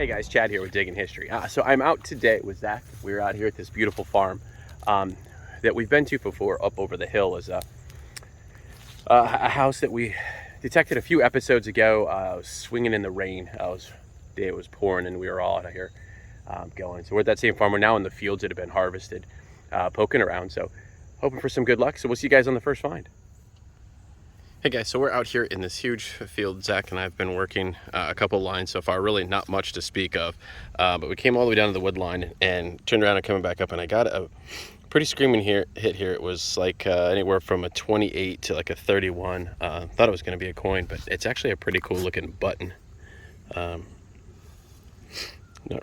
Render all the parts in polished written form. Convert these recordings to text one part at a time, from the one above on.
Hey guys, Chad here with Digging History. So I'm out today with Zach. We're out here at this beautiful farm that we've been to before. Up over the hill is a house that we detected a few episodes ago. I was swinging in the rain. It was pouring and we were all out here going. So we're at that same farm. We're now in the fields that have been harvested, poking around. So hoping for some good luck. So we'll see you guys on the first find. Hey guys, so we're out here in this huge field. Zach and I have been working a couple lines so far, really not much to speak of, but we came all the way down to the wood line and turned around and coming back up, and I got a pretty screaming hit here. It was like anywhere from a 28 to like a 31. Thought it was going to be a coin, but it's actually a pretty cool looking button. Not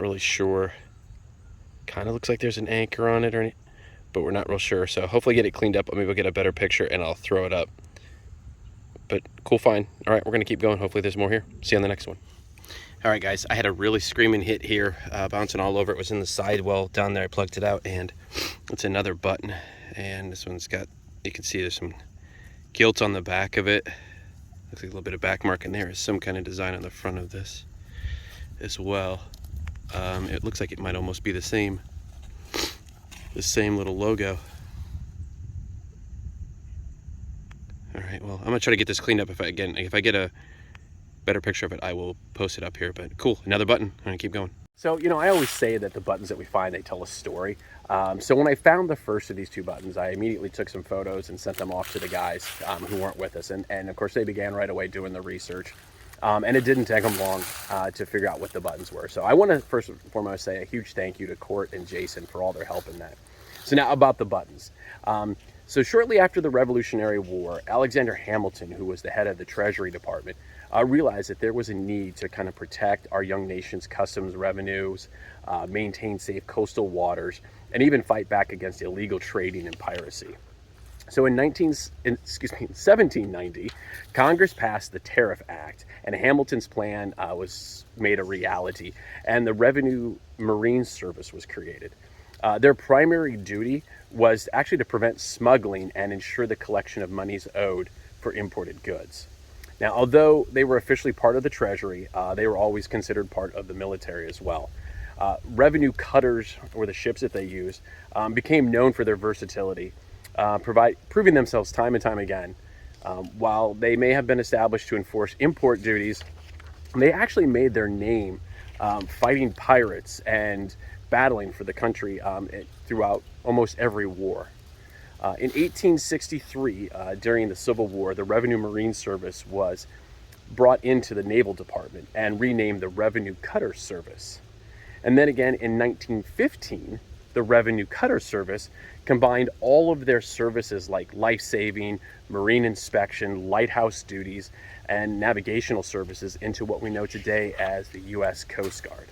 really sure. Kind of looks like there's an anchor on it, but we're not real sure. So hopefully get it cleaned up. Maybe we'll get a better picture and I'll throw it up. But cool find. All right, we're gonna keep going. Hopefully there's more here. See you on the next one. All right guys, I had a really screaming hit here, bouncing all over. It was in the sidewall down there. I plugged it out and it's another button. And this one's got, you can see there's some gilt on the back of it. Looks like a little bit of back mark, and there is some kind of design on the front of this as well. It looks like it might almost be the same little logo. All right, well, I'm gonna try to get this cleaned up. If I get a better picture of it, I will post it up here. But cool, another button. I'm gonna keep going. So, you know, I always say that the buttons that we find, they tell a story. So when I found the first of these two buttons, I immediately took some photos and sent them off to the guys who weren't with us. And of course, they began right away doing the research. And it didn't take them long to figure out what the buttons were. So I want to first and foremost say a huge thank you to Court and Jason for all their help in that. So now about the buttons. So shortly after the Revolutionary War, Alexander Hamilton, who was the head of the Treasury Department, realized that there was a need to kind of protect our young nation's customs revenues, maintain safe coastal waters, and even fight back against illegal trading and piracy. So in 1790, Congress passed the Tariff Act, and Hamilton's plan was made a reality, and the Revenue Marine Service was created. Their primary duty was actually to prevent smuggling and ensure the collection of monies owed for imported goods. Now, although they were officially part of the Treasury, they were always considered part of the military as well. Revenue cutters, or the ships that they used, became known for their versatility, proving themselves time and time again. While they may have been established to enforce import duties, they actually made their name fighting pirates and battling for the country throughout almost every war. In 1863, during the Civil War, the Revenue Marine Service was brought into the Naval Department and renamed the Revenue Cutter Service. And then again in 1915, the Revenue Cutter Service combined all of their services like life-saving, marine inspection, lighthouse duties, and navigational services into what we know today as the U.S. Coast Guard.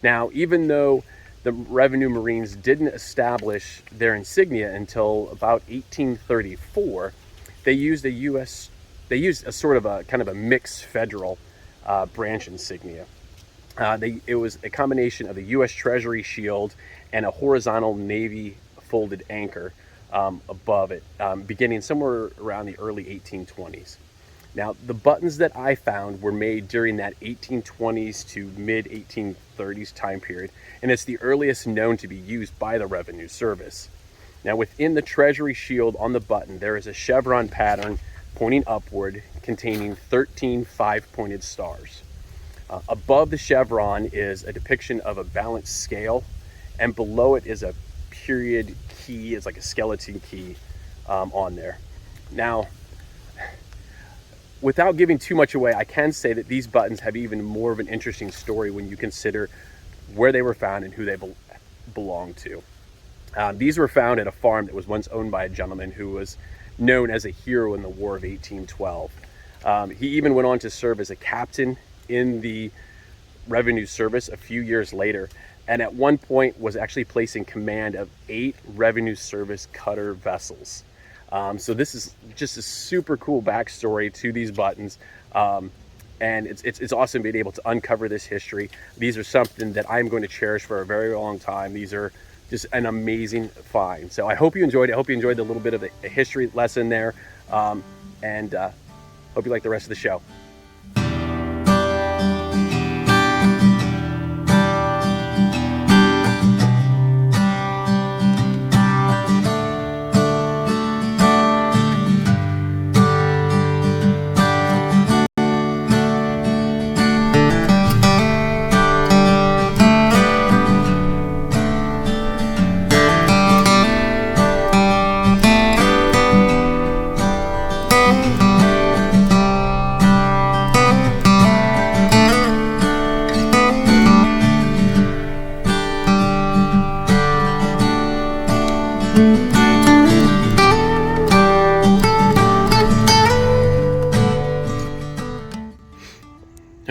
Now, even though the Revenue Marines didn't establish their insignia until about 1834, they used a sort of a kind of a mixed federal branch insignia. It was a combination of the U.S. Treasury shield and a horizontal Navy folded anchor above it, beginning somewhere around the early 1820s. Now, the buttons that I found were made during that 1820s to mid-1830s time period, and it's the earliest known to be used by the Revenue Service. Now, within the Treasury shield on the button, there is a chevron pattern pointing upward containing 13 five-pointed stars. Above the chevron is a depiction of a balanced scale, and below it is a period key. It's like a skeleton key on there. Now, without giving too much away, I can say that these buttons have even more of an interesting story when you consider where they were found and who they belong to. These were found at a farm that was once owned by a gentleman who was known as a hero in the War of 1812. He even went on to serve as a captain in the Revenue Service a few years later, and at one point was actually placed in command of 8 Revenue Service cutter vessels. So this is just a super cool backstory to these buttons. And it's awesome being able to uncover this history. These are something that I'm going to cherish for a very long time. These are just an amazing find. So I hope you enjoyed it. I hope you enjoyed the little bit of a history lesson there. And hope you like the rest of the show.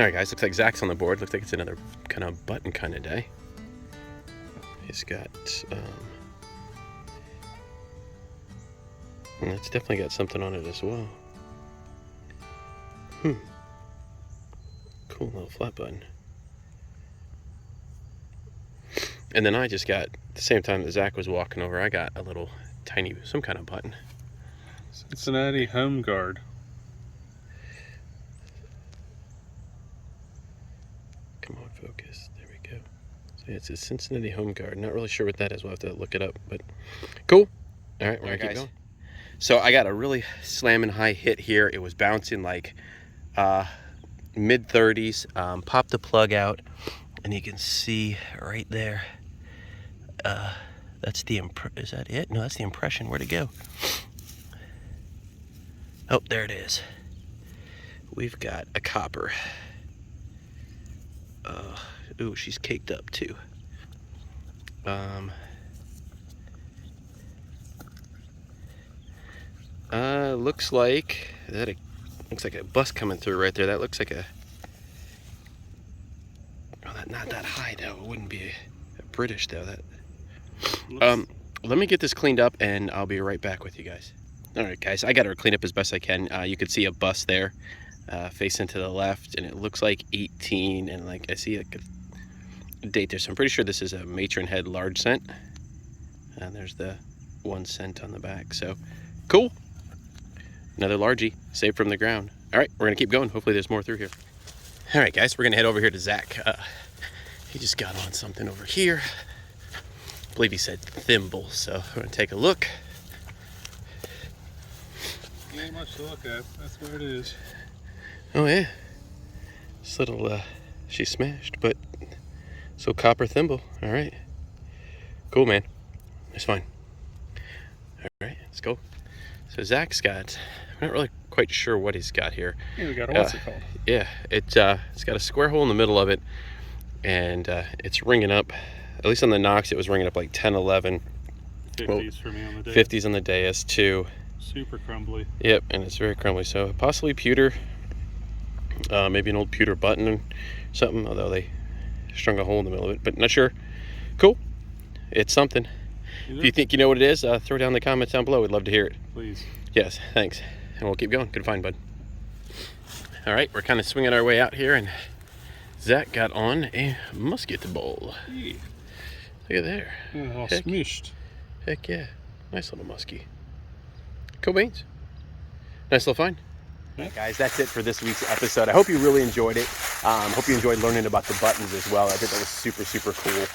All right, guys, looks like Zach's on the board. Looks like it's another kind of button kind of day. He's got, and it's definitely got something on it as well. Cool little flat button. And then I just got, at the same time that Zach was walking over, I got a little tiny, some kind of button. Cincinnati Home Guard. Come on, focus. There we go. So yeah, it's a Cincinnati Home Guard. Not really sure what that is. We'll have to look it up, but cool. All right, we're gonna keep going. So I got a really slamming high hit here. It was bouncing like mid 30s. Popped the plug out, and you can see right there. That's the is that it? No, that's the impression. Where'd it go? Oh, there it is. We've got a copper. Ooh, she's caked up too. Looks like that. Looks like a bus coming through right there. That looks like a. Oh, not that high though. It wouldn't be a British though. That. Let me get this cleaned up, and I'll be right back with you guys. All right, guys, I got her cleaned up as best I can. You can see a bus there, facing to the left, and it looks like 18, and like I see like a date there. So I'm pretty sure this is a matron head large cent. And there's the 1 cent on the back. So cool. Another largie saved from the ground. All right, we're gonna keep going. Hopefully there's more through here. All right, guys, we're gonna head over here to Zach. He just got on something over here. I believe he said thimble, so we're gonna take a look. Ain't much to look at. That's what it is. Oh yeah, this little she smashed, but so copper thimble. All right, cool, man. It's fine. All right, let's go. So Zach's got, I'm not really quite sure what he's got here. Yeah, we got a, what's it called? Yeah, it's got a square hole in the middle of it, and it's ringing up. At least on the Knox, it was ringing up like 10, 11. 50s for me on the day. 50s on the dais too. Super crumbly. Yep, and it's very crumbly. So possibly pewter, maybe an old pewter button or something, although they strung a hole in the middle of it, but not sure. Cool, it's something. If you think you know what it is, throw down in the comments down below. We'd love to hear it. Please. Yes, thanks. And we'll keep going. Good find, bud. All right, we're kind of swinging our way out here, and Zach got on a musket ball. Yeah. Look at there. Yeah, all smushed. Heck yeah. Nice little muskie. Cool beans. Nice little find. All right, guys, that's it for this week's episode. I hope you really enjoyed it. Hope you enjoyed learning about the buttons as well. I think that was super, super cool.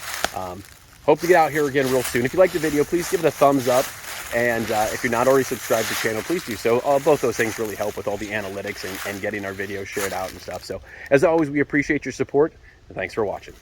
Hope to get out here again real soon. If you liked the video, please give it a thumbs up. And if you're not already subscribed to the channel, please do so. Both those things really help with all the analytics and getting our videos shared out and stuff. So as always, we appreciate your support, and thanks for watching.